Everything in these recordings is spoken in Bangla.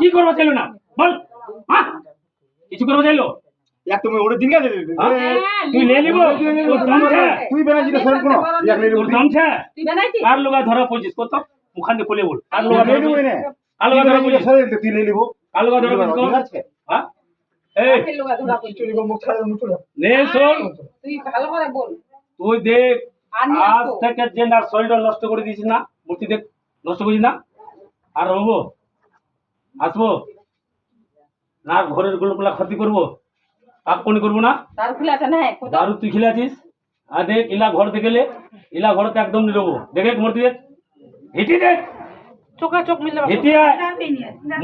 কি করবো চাইলো না বল হ্যাঁ কিছু করবো চাইলো এক তুমি ওরে দিন গেলে তুই লে নিব তোর দমছে তুই বেনা জিতে সর কোন এক লে তোর দমছে তুই বানাইছিস কার লোগা ধরা পড়ছিস কত মুখান দিয়ে খুলে বল কার লোগা লে ধরা নিব পড়ছিস না কার লোগা ধরা পড়ছিস সর তুই লে নিব কার লোগা ধরা পড়ছিস ঠিক আছে হ্যাঁ এই কাকে লোগা ধরা পড়ছিস? চলি গো মুখ ছাড়া মুখ চলে নে শোন তুই ভালো করে বল তুই দেখ আর নিয়ে আজ আসবো। থেকে যে না শরীরটা নষ্ট করে দিয়েছিস না মূর্তি দেখ নষ্ট করিস না আর হবো আসবো না ঘরের গুলোগুলা ক্ষতি করবো কাপনি করবো না তার খুলাটা না এক দারু তুই খেলে আছিস আর দেখ ইলা ঘরতে গেলে ইলা ঘরতে একদম নিরবো দেখে মূর্তি দেখ হেঁটে দেখ চোখা চোখ মিলে হেঁটে আয়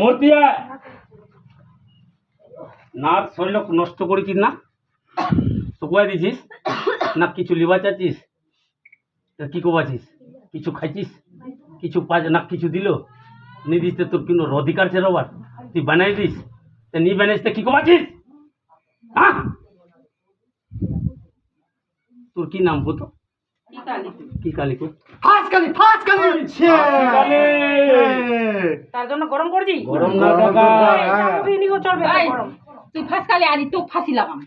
মূর্তি আয় না শরীর নষ্ট করেছিস না শুকুয়াই দিছিস না কিছু লিবা চাচ্ছিস তা কি কোবাছিস কিছু খাইছিস কিছু পাজ না কিছু দিল নি দিস তো তোর কিন্তু অধিকার ছে রবার তুই বানাই দিস তা নি বানাইস তা কি কোবাছিস হ্যাঁ তোর কি নাম বলতো কি কালি কি কালিকো ফাস কালি তার জন্য গরম করছি গরম না কাকা তুই নিগো চলবে তো গরম তুই ফাঁস কালি আনি তো ফাঁসি লাগাম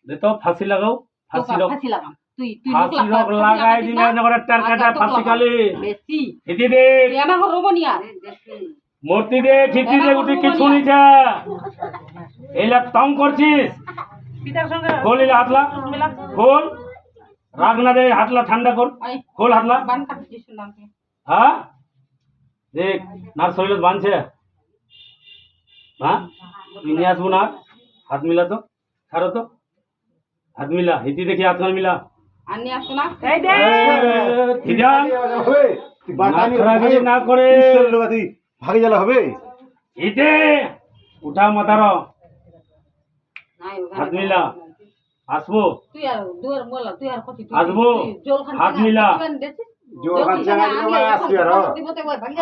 দে তো ফাঁসি লাগাও ফাঁসি লাগাও ফাঁসি লাগাম তুই তুই ফাঁসি লাগাই দিবে না করে টার কাটা ফাঁসি কালি বেশি হিতি দে তুই আমার ঘর রবো নিয়া মূর্তি দে হিতি দে উঠি কিছু নিছা এলা তং করছিস পিতার সঙ্গে খোল হাতলা খোল রাগ না দে হাতলা ঠান্ডা কর আই খোল হাতলা বান কাটছি শুনলাম হ্যাঁ দেখ নার শরীর বাঁধছে হ্যাঁ তুই নিয়ে আসবো না হাত মিলা তো ছাড়ো তো হাত মিলা হিতি দেখি হাত মিলা আনি আসো না এই দে হিজান হবে তুই বাটানি নাখরাগিরি না করে তুই ভাগে জ্বালা হবে হিতে উঠা মাথার নাই হাত মিলা আসবো তুই আর দুয়ার বলা তুই আর কতি আসবো হাত মিলা জোর খান জায়গা দিলে আসবি আর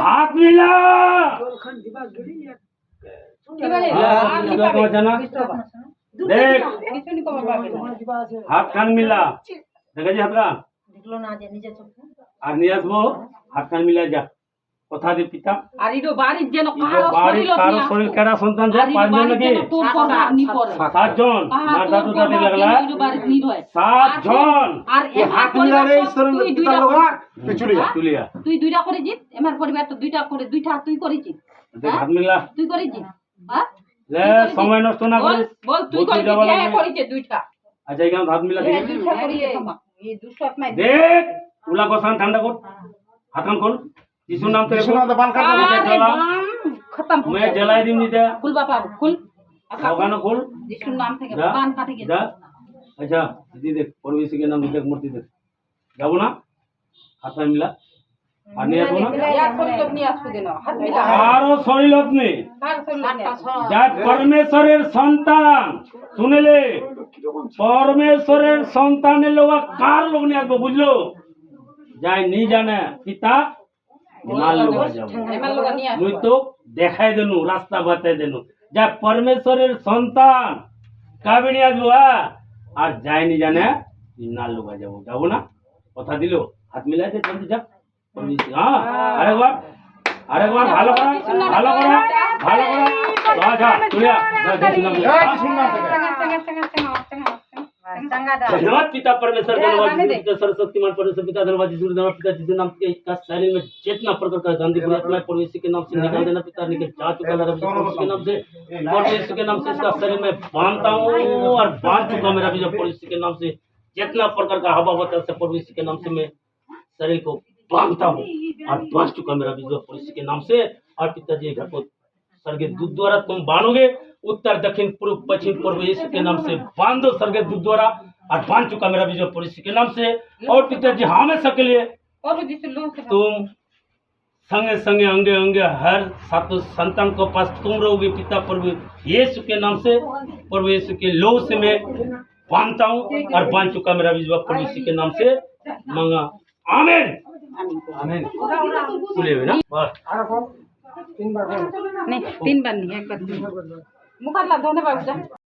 হাত মিলা দেখ হাত কান মিলা দেখেছি হাত কান আর নিয়ে আসবো হাত কান মিলা যা কথা দি পিতা আর ইডো বাড়ির যেন কারো বাড়ির শরীর কারো শরীর কেডা সন্তান যে পাঁচজন নাকি তোর কথা নি পড়ে সাতজন মার দাদু দাদি লাগলা ইডো বাড়ির নি হয় সাতজন আর এই হাত মিলারে ঈশ্বরের তুই পিতা দুইটা লগা তুই চলে যা তুলিয়া তুই দুইটা করে জিত আমার পরিবার তো দুইটা করে দুইটা তুই করেছিস দেখ হাত মিলা তুই করেছিস হ্যাঁ লে সময় নষ্ট না বল করিস বল তুই বুদ্ধি করেছিস দেওয়া হ্যাঁ লাগবে। করেছিস দুইটা আচ্ছা এখানে হাত মিলা দেখি দুইটা করিয়ে এই দুশো আপনাই দেখ উলা গোসান ঠান্ডা কর হাত কান খোল যিশুর নাম থেকে শোনা তো বান কাট খতম मैं जलाई दी नहीं था খুল বাবা খুল होगा खोल যিশুর নাম থেকে जा বান কাটে গেছে जा अच्छा दीदी देख परवेश के नाम देख मूर्ति देख जाबो ना हाथ में मिला আর নিয়ে আসবো না ইয়ার শরীর নিয়ে আসবো দেন হাত মিলা আরো শরীর নেই কার শরীর নিয়ে আসবো যা পরমেশ্বরের সন্তান শুনেলে পরমেশ্বরের সন্তানের লোক কার লোক নিয়ে আসবো বুঝলো যাই নি জানে পিতা মাল লোক যাবো এমন লোক নিয়ে আসবো মুই তো দেখাই দেনু রাস্তা বাতাই দেনু যা পরমেশ্বরের সন্তান কাবে নিয়ে আসবো আর যায়নি জানে নাল লোক যাবো যাবো না কথা দিল হাত মিলাই দে জলদি যা হ্যাঁ আরেকবার ভালো করা ভালো করা ভালো করা যা তুলিয়া धन्यवाद पिता परमेश्वर धन्यवाद पिता सरस्वतीमान परमेश्वर पिता धन्यवाद यीशु धन्यवाद पिता जिस नाम के का शरीर में जितना प्रकार का गांधी पुरात्मा परमेश्वर के नाम से निकाल देना पिता निकल जा चुका मेरा परमेश्वर के नाम से परमेश्वर के नाम से इसका शरीर में बांधता हूँ और बांध चुका मेरा भी परमेश्वर के नाम से जितना प्रकार का हवा होता है परमेश्वर के नाम से मैं शरीर को बांधता हूँ और बांध चुका मेरा भी परमेश्वर के नाम से और पिताजी घर को स्वर्गीय दूध द्वारा तुम बांधोगे उत्तर दक्षिण पूर्व पश्चिम पूर्व यीशु के नाम से बांधो स्वर्गीय दूध द्वारा और बांध चुका मेरा विजय पुरुष के नाम से और पिताजी हमेशा के लिए और जिस लोग तुम संगे संगे अंगे अंगे हर सातों संतान को पास तुम रहोगे पिता प्रभु यीशु के नाम से प्रभु यीशु के लोह से मैं बांधता हूँ और बांध चुका मेरा विजय पुरुष के नाम से मांगा आमीन आमीन सुने हुए ना बस नहीं 3 बार नहीं एक बार मुकाबला दोनों बार